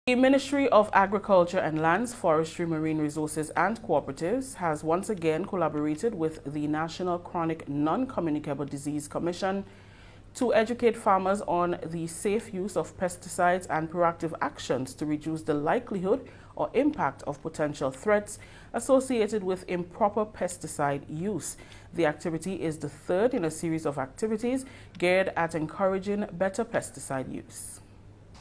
The Ministry of Agriculture and Lands, Forestry, Marine Resources and Cooperatives has once again collaborated with the National Chronic Non-Communicable Disease Commission to educate farmers on the safe use of pesticides and proactive actions to reduce the likelihood or impact of potential threats associated with improper pesticide use. The activity is the third in a series of activities geared at encouraging better pesticide use.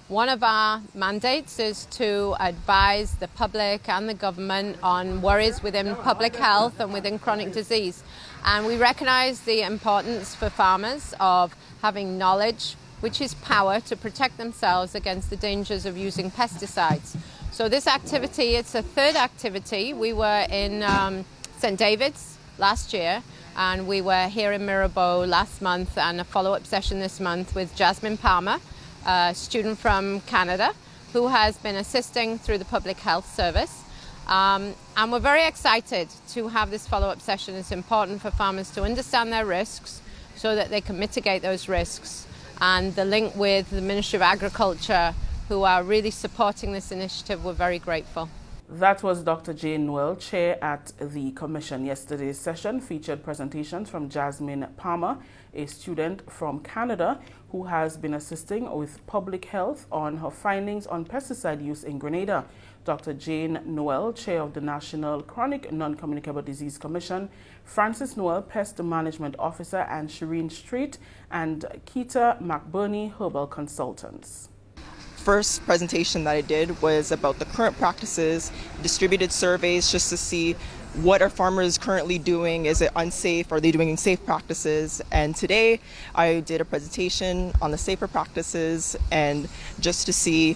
One of our mandates is to advise the public and the government on worries within public health and within chronic disease. And we recognise the importance for farmers of having knowledge, which is power, to protect themselves against the dangers of using pesticides. So this activity, it's a third activity. We were in St. David's last year, and we were here in Mirabeau last month, and a follow-up session this month with Jasmine Palmer, a student from Canada who has been assisting through the Public Health Service. And we're very excited to have this follow-up session. It's important for farmers to understand their risks so that they can mitigate those risks. And the link with the Ministry of Agriculture, who are really supporting this initiative, we're very grateful. That was Dr. Jane Noel, chair at the Commission. Yesterday's session featured presentations from Jasmine Palmer, a student from Canada who has been assisting with public health on her findings on pesticide use in Grenada. Dr. Jane Noel, chair of the National Chronic Non-Communicable Disease Commission, Francis Noel, pest management officer, and Shireen Street and Keita McBurney, herbal consultants. First presentation that I did was about the current practices, distributed surveys just to see what are farmers currently doing, is it unsafe, are they doing safe practices, and today I did a presentation on the safer practices and just to see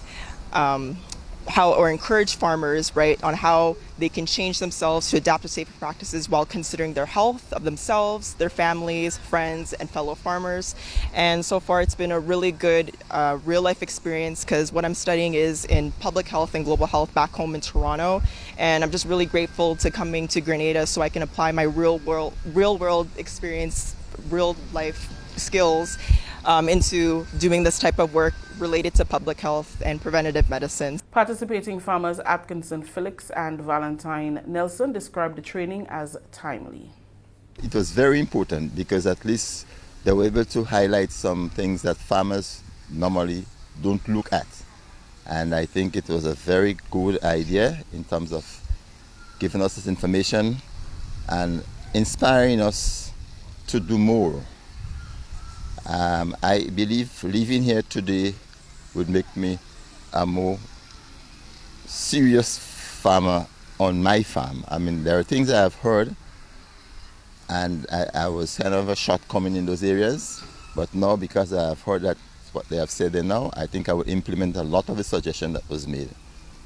how, or encourage farmers, right, on how they can change themselves to adapt to safer practices while considering their health of themselves, their families, friends, and fellow farmers. And so far it's been a really good real-life experience, because what I'm studying is in public health and global health back home in Toronto. And I'm just really grateful to coming to Grenada so I can apply my real-world experience, real-life skills into doing this type of work related to public health and preventative medicine. Participating farmers Atkinson Felix and Valentine Nelson described the training as timely. It was very important because at least they were able to highlight some things that farmers normally don't look at. And I think it was a very good idea in terms of giving us this information and inspiring us to do more. I believe living here today would make me a more serious farmer on my farm. I mean, there are things I have heard, and I was kind of a shortcoming in those areas, but now because I have heard that what they have said there now, I think I will implement a lot of the suggestion that was made.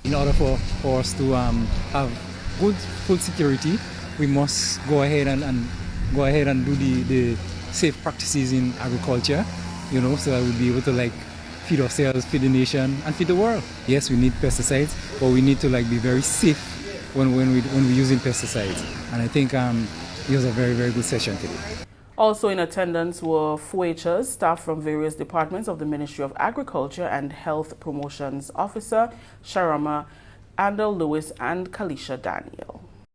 In order for us to have good food security, we must go ahead and do the safe practices in agriculture, you know, so that we'll be able to feed ourselves, feed the nation, and feed the world. Yes, we need pesticides, but we need to be very safe when we're using pesticides. And I think it was a very, very good session today. Also in attendance were FOHers, staff from various departments of the Ministry of Agriculture and Health Promotions Officer, Sharama Andel Lewis and Kalisha Daniel.